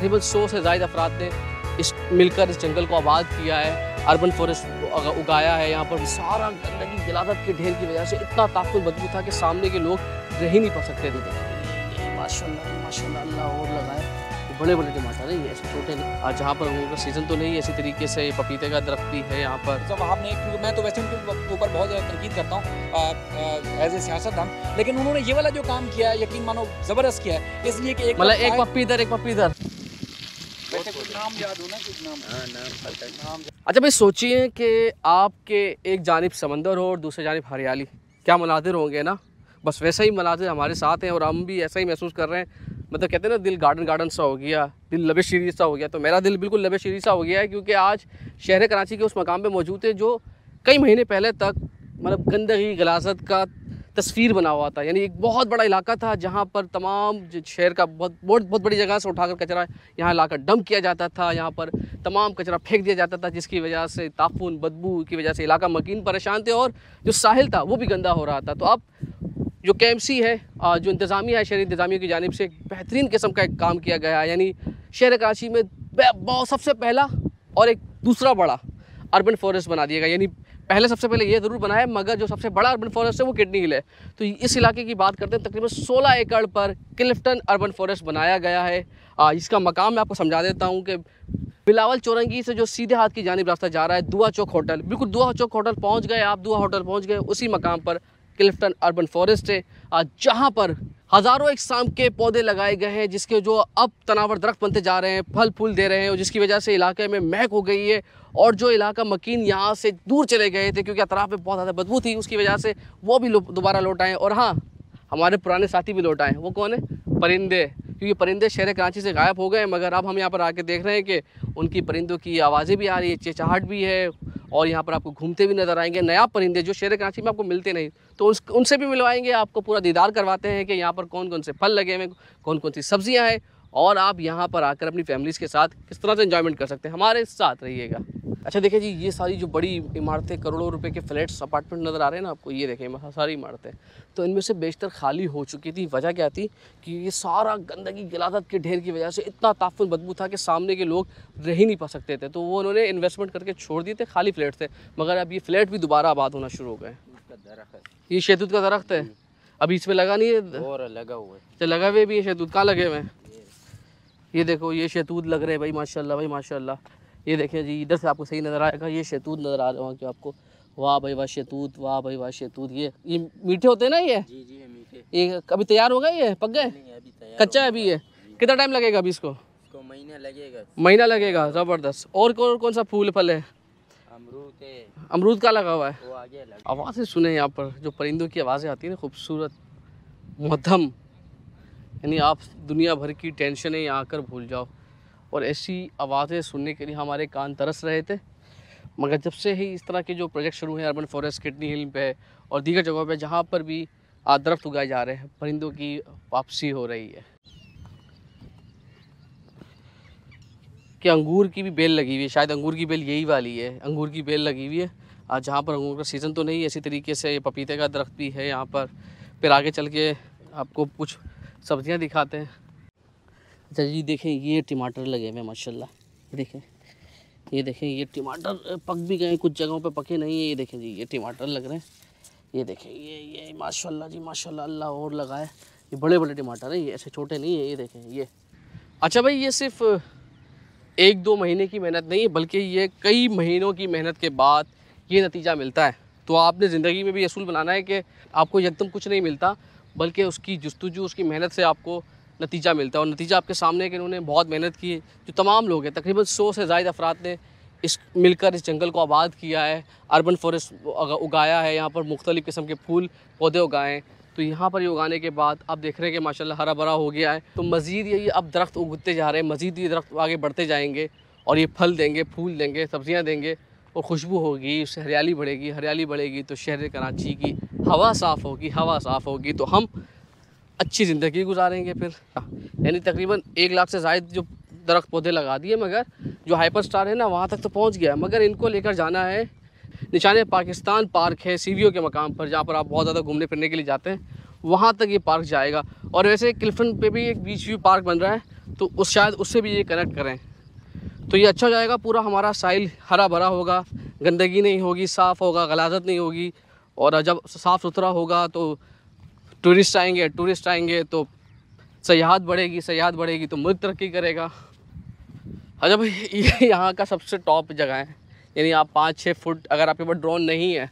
तकरीबन 100 से ज़ायद अफराद ने मिलकर इस जंगल को आबाद किया है, अर्बन फॉरेस्ट उगाया है। यहाँ पर सारा गंदगी गिलादत के ढेर की वजह से इतना ताकुल बदबू था कि सामने के लोग रह ही नहीं पा सकते थे। देखिए माशाल्लाह माशाल्लाह, अल्लाह और लगाए। बड़े बड़े टमाटर है, ये ऐसे छोटे नहीं। आज जहाँ पर उनका सीज़न तो नहीं है, इसी तरीके से पपीते का दरख्त भी है यहाँ पर। तो आपने मैं तो वैसे उनके ऊपर बहुत ज़्यादा तनकीद करता हूँ एज ए सियासतदान, लेकिन उन्होंने ये वाला जो काम किया है यकीन मानो ज़बरदस्त किया है। इसलिए कि मतलब एक पप्पी इधर एक पप्पी इधर। कुछ नाम याद हो ना, कुछ नाम। अच्छा भाई, सोचिए कि आपके एक जानिब समंदर हो और दूसरी जानिब हरियाली, क्या मनाजिर होंगे ना। बस वैसा ही मनाजिर हमारे साथ हैं और हम भी ऐसा ही महसूस कर रहे हैं। मतलब कहते हैं ना, दिल गार्डन गार्डन सा हो गया, दिल लबे शीरी सा हो गया। तो मेरा दिल बिल्कुल लबे शीरी सा हो गया है, क्योंकि आज शहर कराची के उस मकाम पे मौजूद है जो कई महीने पहले तक मतलब गंदगी गलाजत का तस्वीर बना हुआ था। यानी एक बहुत बड़ा इलाका था जहाँ पर तमाम शहर का बहुत बड़ी जगह से उठाकर कचरा यहाँ लाकर डंप किया जाता था। यहाँ पर तमाम कचरा फेंक दिया जाता था, जिसकी वजह से ताफून बदबू की वजह से इलाका मकीन परेशान थे और जो साहिल था वो भी गंदा हो रहा था। तो अब जो KMC है, जो इंतज़ामिया है, शहरी इंतज़ामिया की जानिब से एक बेहतरीन किस्म का एक काम किया गया है। यानी शहर कराची में सबसे पहला और एक दूसरा बड़ा अर्बन फॉरेस्ट बना दिया गया। यानी पहले सबसे पहले ये ज़रूर बना है, मगर जो सबसे बड़ा अर्बन फॉरेस्ट है वो किडनी हिल है। तो इस इलाके की बात करते हैं, तकरीबन 16 एकड़ पर क्लिफ्टन अर्बन फॉरेस्ट बनाया गया है। इसका मकाम मैं आपको समझा देता हूँ कि बिलावल चौरंगी से जो सीधे हाथ की जानिब रास्ता जा रहा है, दुआ चौक होटल, बिल्कुल दुआ चौक होटल पहुँच गए आप, दुआ होटल पहुँच गए, उसी मकाम पर क्लिफ्टन अर्बन फॉरेस्ट है, जहाँ पर हज़ारों इकसाम के पौधे लगाए गए हैं, जिसके जो अब तनावर दरख्त बनते जा रहे हैं, फल फूल दे रहे हैं, और जिसकी वजह से इलाके में महक हो गई है। और जो इलाका मकीन यहाँ से दूर चले गए थे क्योंकि अतराफ़ में बहुत ज़्यादा बदबू थी, उसकी वजह से वो भी दोबारा लौट आए। और हाँ, हमारे पुराने साथी भी लौट आए। वो कौन है? परिंदे। क्योंकि परिंदे शहर कराची से गायब हो गए, मगर अब हम यहाँ पर आके देख रहे हैं कि उनकी परिंदों की आवाज़ें भी आ रही है, चहचहाट भी है, और यहाँ पर आपको घूमते भी नज़र आएंगे नया परिंदे जो शहर कराची में आपको मिलते नहीं। तो उनसे भी मिलवाएंगे, आपको पूरा दीदार करवाते हैं कि यहाँ पर कौन कौन से फल लगे हुए हैं, कौन कौन सी सब्जियाँ हैं, और आप यहाँ पर आकर अपनी फैमिलीज़ के साथ किस तरह से एंजॉयमेंट कर सकते हैं। हमारे साथ रहिएगा। अच्छा देखिए जी, ये सारी जो बड़ी इमारतें, करोड़ों रुपए के फ्लैट्स अपार्टमेंट नज़र आ रहे हैं ना आपको, ये देखें सारी इमारतें, तो इनमें से बेशतर खाली हो चुकी थी। वजह क्या थी कि ये सारा गंदगी गिलादत के ढेर की वजह से इतना ताफुन बदबू था कि सामने के लोग रह ही नहीं पा सकते थे। तो वो उन्होंने इन्वेस्टमेंट करके छोड़ दिए थे, खाली फ्लैट थे, मगर अब ये फ्लैट भी दोबारा आबाद होना शुरू हो गए। ये शहतूत का दरख्त है, अभी इसमें लगा नहीं है और लगा हुआ है, तो लगा हुए भी है शहतूत। कहाँ लगे हुए हैं? ये देखो, ये शहतूत लग रहे हैं भाई, माशाल्लाह भाई माशाल्लाह। ये देखें जी, इधर से आपको सही नज़र आएगा, ये शहतूत नज़र आ रहा है कि आपको। वाह भाई वाह शहतूत, वाह भाई वाह शहतूत। ये मीठे होते हैं ना ये? जी जी मीठे। ये अभी तैयार हो गए, ये पक गए? कच्चा है अभी ये? कितना टाइम लगेगा अभी इसको? महीना लगेगा। महीना लगेगा, ज़बरदस्त। और कौन सा फूल फल है? अमरूद है। अमरूद का लगा हुआ है? वो आगे लगा। आवाज़ें सुने यहाँ पर, जो परिंदों की आवाज़ें आती हैं ना, खूबसूरत, मध्यम, यानी आप दुनिया भर की टेंशनें यहाँ आकर भूल जाओ। और ऐसी आवाज़ें सुनने के लिए हमारे कान तरस रहे थे। मगर जब से ही इस तरह के जो प्रोजेक्ट शुरू हैं अर्बन फॉरेस्ट, किडनी हिल पे और दीगर जगहों पे जहाँ पर भी दरख्त उगाए जा रहे हैं, परिंदों की वापसी हो रही है। कि अंगूर की भी बेल लगी हुई है, शायद अंगूर की बेल यही वाली है, अंगूर की बेल लगी हुई है। जहाँ पर अंगूर का सीज़न तो नहीं है, इसी तरीके से पपीते का दरख्त भी है यहाँ पर। फिर आगे चल के आपको कुछ सब्ज़ियाँ दिखाते हैं। अच्छा जी देखें, ये टमाटर लगे हुए हैं माशाल्लाह, देखें ये देखें, ये टमाटर पक भी गए, कुछ जगहों पे पके नहीं है। ये देखें जी, ये टमाटर लग रहे हैं, ये देखें, ये माशाल्लाह जी माशाल्लाह, अल्लाह और लगाए। ये बड़े बड़े टमाटर हैं, ये ऐसे छोटे नहीं है। ये देखें ये। अच्छा भाई, ये सिर्फ 1-2 महीने की मेहनत नहीं है, बल्कि ये कई महीनों की मेहनत के बाद ये नतीजा मिलता है। तो आपने ज़िंदगी में भी असूल बनाना है कि आपको एकदम कुछ नहीं मिलता, बल्कि उसकी जुस्तजू, उसकी मेहनत से आपको नतीजा मिलता है। और नतीजा आपके सामने है कि इन्होंने बहुत मेहनत की है। जो तमाम लोग हैं, तकरीबन 100 से ज़ायद अफराद ने मिलकर इस जंगल को आबाद किया है, अर्बन फॉरेस्ट उगाया है। यहाँ पर मुख्तलिफ़ किस्म के फूल पौधे उगाए हैं। तो यहाँ पर ये उगाने के बाद अब देख रहे हैं कि माशाल्लाह हरा भरा हो गया है। तो मज़ीद ये अब दरख्त उगते जा रहे हैं, मज़ीद ये दरख्त आगे बढ़ते जाएंगे और ये फल देंगे, फूल देंगे, सब्ज़ियाँ देंगे और खुशबू होगी, उससे हरियाली बढ़ेगी। हरियाली बढ़ेगी तो शहर कराची की हवा साफ़ होगी, हवा साफ़ होगी तो हम अच्छी ज़िंदगी गुजारेंगे फिर। यानी तकरीबन 1 लाख से ज़ायद जो दरख्त पौधे लगा दिए, मगर जो हाइपर स्टार है ना वहाँ तक तो पहुँच गया, मगर इनको लेकर जाना है निशाने पाकिस्तान पार्क है CVO के मकाम पर, जहाँ पर आप बहुत ज़्यादा घूमने फिरने के लिए जाते हैं, वहाँ तक ये पार्क जाएगा। और वैसे क्लिफ्टन पे भी एक बीच व्यू पार्क बन रहा है, तो तो उस शायद उससे भी ये कनेक्ट करें तो ये अच्छा हो जाएगा। पूरा हमारा साहिल हरा भरा होगा, गंदगी नहीं होगी, साफ़ होगा, गलाजत नहीं होगी। और जब साफ़ सुथरा होगा तो टूरिस्ट आएंगे तो सयाहत बढ़ेगी तो मुल्क तरक्की करेगा। अच्छा भाई, ये यहाँ का सबसे टॉप जगह है। यानी आप 5-6 फुट, अगर आपके पास ड्रोन नहीं है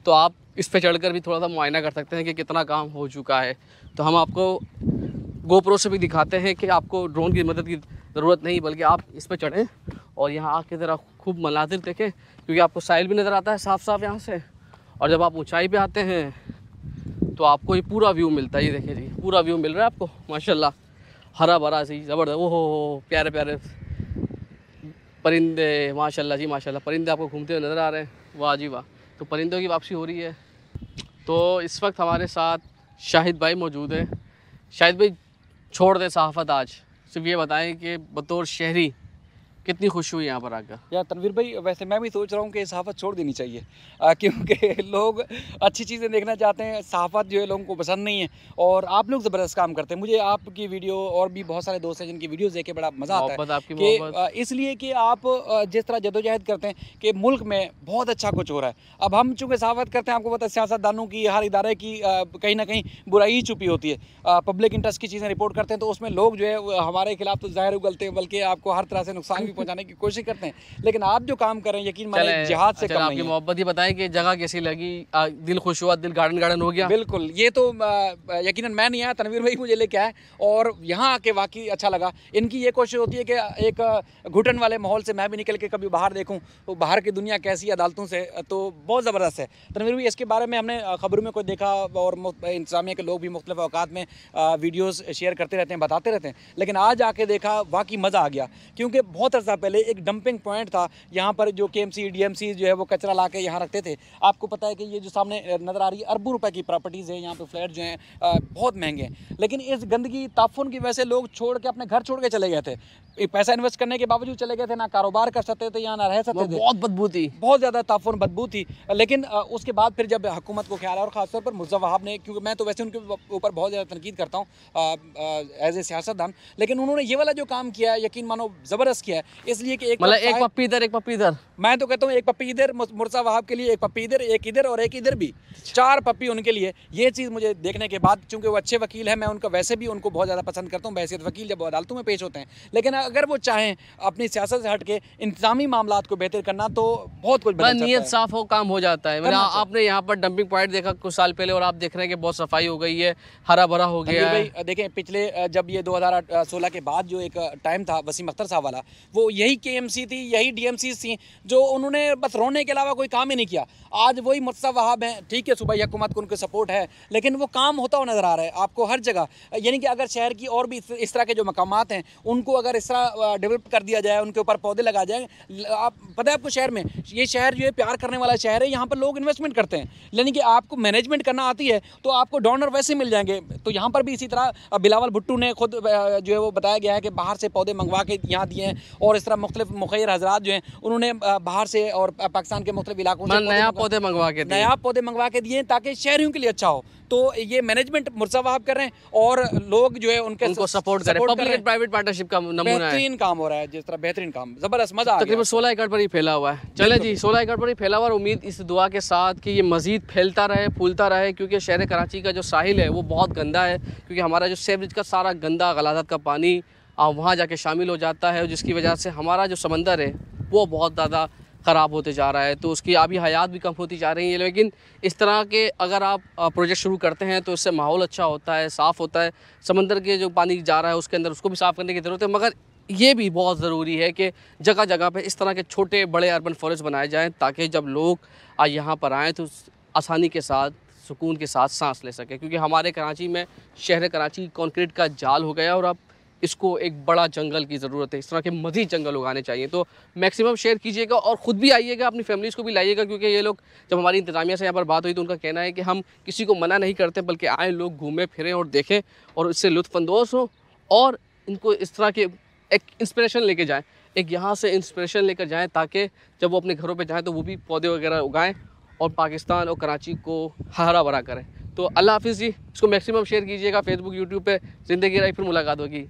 तो आप इस पे चढ़कर भी थोड़ा सा मुआयना कर सकते हैं कि कितना काम हो चुका है। तो हम आपको गोप्रो से भी दिखाते हैं कि आपको ड्रोन की मदद की ज़रूरत नहीं, बल्कि आप इस पे चढ़ें और यहाँ आके ज़रा खूब मनाजिर देखें, क्योंकि आपको साहिल भी नज़र आता है साफ़ साफ़ यहाँ से। और जब आप ऊंचाई पे आते हैं तो आपको ये पूरा व्यू मिलता है। ये देखिए जी, पूरा व्यू मिल रहा है आपको माशाल्लाह, हरा भरा सी ज़बरदस्त। ओहो, प्यारे प्यारे परिंदे, माशाल्लाह जी माशाल्लाह। परिंदे आपको घूमते हुए नज़र आ रहे हैं, वाह जी वाह। तो परिंदों की वापसी हो रही है। तो इस वक्त हमारे साथ शाहिद भाई मौजूद है। शाहिद भाई, छोड़ दें सहाफ़त, आज सिर्फ ये बताएं कि बतौर शहरी कितनी खुशी हुई यहाँ पर आकर। या तनवीर भाई, वैसे मैं भी सोच रहा हूँ कि सहाफ़त छोड़ देनी चाहिए, क्योंकि लोग अच्छी चीज़ें देखना चाहते हैं। सहाफ़त जो है लोगों को पसंद नहीं है, और आप लोग ज़बरदस्त काम करते हैं। मुझे आपकी वीडियो और भी बहुत सारे दोस्त हैं जिनकी वीडियोस देख के बड़ा मज़ा आता है आपकी कि इसलिए कि आप जिस तरह जदोजहद करते हैं कि मुल्क में बहुत अच्छा कुछ हो रहा है। अब हम चूँकि सहाफ़त करते हैं, आपको पता है सियासतदानों की, हर इदारे की कहीं ना कहीं बुराई छुपी होती है। पब्लिक इंटरेस्ट की चीज़ें रिपोर्ट करते हैं तो उसमें लोग जो है हमारे खिलाफ तो ज़ाहिर उगलते हैं, बल्कि आपको हर तरह से नुकसान भी पहुंचाने की कोशिश करते हैं। लेकिन आप जो काम कर रहे हैं, यकीन मानिए जिहाद से कम नहीं आपकी है। मोहब्बत ही बताएं कि जगह कैसी लगी, दिल खुश हुआ, दिल गार्डन हो गया। बिल्कुल, ये तो यकीनन मैं नहीं आया, तनवीर भाई मुझे लेके आए और यहाँ आके वाकई अच्छा लगा। इनकी ये कोशिश होती है कि एक घुटन वाले माहौल से मैं भी निकल के कभी बाहर देखूँ तो बाहर की दुनिया कैसी अदालतों से, तो बहुत ज़बरदस्त है। तनवीर भाई, इसके बारे में हमने खबरों में कोई देखा और इंतज़ामिया के लोग भी मुख्तलिफ औकात में वीडियोज़ शेयर करते रहते हैं, बताते रहते हैं, लेकिन आज आके देखा वाकई मज़ा आ गया। क्योंकि बहुत अर्सा पहले एक डंपिंग पॉइंट था यहाँ पर, जो KMC DMC जो है वो कचरा ला के यहाँ रखते थे। आपको पता है कि ये जो सामने नज़र आ रही है अरबों रुपए की प्रॉपर्टीज़ है, यहाँ पे फ्लैट जो हैं बहुत महंगे हैं। लेकिन इस गंदगी ताफुन की वजह से लोग छोड़ के अपने घर छोड़ के चले गए थे। पैसा इन्वेस्ट करने के बावजूद चले गए थे, ना कारोबार कर सकते थे, यहाँ ना रह सकते थे। बहुत बदबू थी, बहुत ज़्यादा ताफुन बदबू थी। लेकिन उसके बाद फिर जब हुकूमत को ख्याल आया, और ख़ासतौर पर मुर्तज़ा वहाब ने, क्योंकि मैं तो वैसे उनके ऊपर बहुत ज़्यादा तनकीद करता हूँ एज ए सियासतदान, लेकिन उन्होंने ये वाला जो काम किया है यकीन मानो ज़बरदस्त किया है। इसलिए कि एक पप्पी इधर, एक पप्पी इधर, मैं तो कहता हूँ एक पप्पी इधर मुर्तज़ा वहाब के लिए, एक पप्पी इधर, एक इधर और एक इधर भी, 4 पप्पी उनके लिए। ये चीज़ मुझे देखने के बाद, चूँकि वो अच्छे वकील हैं, मैं उनका वैसे भी उनको बहुत ज़्यादा पसंद करता हूँ बहैसियत वकील जब वो अदालतों में पेश होते हैं। लेकिन अगर वो चाहें अपनी सियासत से हट के इंतजामी मामलात को बेहतर करना, तो बहुत कुछ बदल सकता है। नीयत साफ हो, काम हो जाता है। मैंने आपने यहाँ पर डंपिंग पॉइंट देखा कुछ साल पहले, और आप देख रहे हैं कि बहुत सफाई हो गई है, हरा भरा हो गया है। देखें, पिछले जब ये 2016 के बाद जो एक टाइम था वसीम अख्तर साहब वाला, वो यही KMC थी, यही DMC थी, जो उन्होंने बस रोने के अलावा कोई काम ही नहीं किया। आज वही मुर्तज़ा वहाब हैं, ठीक है, सूबाई हुकूमत को उनके सपोर्ट है, लेकिन वो काम होता हुआ नज़र आ रहा है आपको हर जगह। यानी कि अगर शहर की और भी इस तरह के जो मकामात हैं उनको अगर इस तरह डेवलप कर दिया जाए, उनके ऊपर पौधे लगा जाए। आप पता है आपको, शहर में ये शहर जो है प्यार करने वाला शहर है, यहाँ पर लोग इन्वेस्टमेंट करते हैं। यानी कि आपको मैनेजमेंट करना आती है तो आपको डोनर वैसे मिल जाएंगे। तो यहाँ पर भी इसी तरह बिलावल भुट्टो ने खुद जो है वो बताया गया है कि बाहर से पौधे मंगवा के यहाँ दिए हैं, और इस तरह मुख्तलिफ मुखैर हजरात जो हैं उन्होंने बाहर से और पाकिस्तान के मुख्तलिफ इलाकों से नया पौधे मंगवा के दिए ताकि शहरियों के लिए अच्छा हो। तो ये मैनेजमेंट मुर्तज़ा वहाब कर रहे हैं, और लोग जो है उनको सपोर्ट करें। पब्लिक एंड प्राइवेट पार्टनरशिप का नमूना है, बेहतरीन काम हो रहा है, जिस तरह बेहतरीन काम, ज़बरदस्त मज़ा आ गया। तकरीबन 16 एकड़ पर ही फैला हुआ है। चले जी, 16 एकड़ पर ही फैला हुआ, और उम्मीद इस दुआ के साथ कि ये मज़ीद फैलता रहे, फूलता रहे, क्योंकि शहर कराची का जो साहिल है वो बहुत गंदा है। क्योंकि हमारा जो सेवरेज का सारा गंदा गलाजत का पानी वहाँ जाके शामिल हो जाता है, जिसकी वजह से हमारा जो समंदर है वो बहुत ज़्यादा ख़राब होते जा रहा है। तो उसकी आबी हयात भी कम होती जा रही है। लेकिन इस तरह के अगर आप प्रोजेक्ट शुरू करते हैं तो इससे माहौल अच्छा होता है, साफ़ होता है। समंदर के जो पानी जा रहा है उसके अंदर उसको भी साफ़ करने की ज़रूरत है, मगर ये भी बहुत ज़रूरी है कि जगह जगह पे इस तरह के छोटे बड़े अर्बन फॉरेस्ट बनाए जाएँ, ताकि जब लोग यहाँ पर आएँ तो आसानी के साथ, सुकून के साथ सांस ले सकें। क्योंकि हमारे कराची में, शहर कराची कंक्रीट का जाल हो गया, और अब इसको एक बड़ा जंगल की ज़रूरत है। इस तरह के मज़ीद जंगल उगाने चाहिए। तो मैक्सिमम शेयर कीजिएगा, और ख़ुद भी आइएगा, अपनी फैमिलीज़ को भी लाइएगा। क्योंकि ये लोग, जब हमारी इंतज़ामिया से यहाँ पर बात हुई तो उनका कहना है कि हम किसी को मना नहीं करते, बल्कि आए लोग घूमें फिरें और देखें और इससे लुत्फ़अंदोज़ हो, और इनको इस तरह के एक इंस्पिरेशन लेके जाएँ, एक यहाँ से इंस्पिरेशन लेकर जाएँ, ताकि जब वो अपने घरों पर जाएँ तो वो भी पौधे वगैरह उगाएँ और पाकिस्तान और कराची को हरा भरा करें। तो अल्लाह हाफ़िज़ जी। इसको मैक्सिमम शेयर कीजिएगा, फेसबुक, यूट्यूब पे। ज़िंदगी रही, फिर मुलाकात होगी।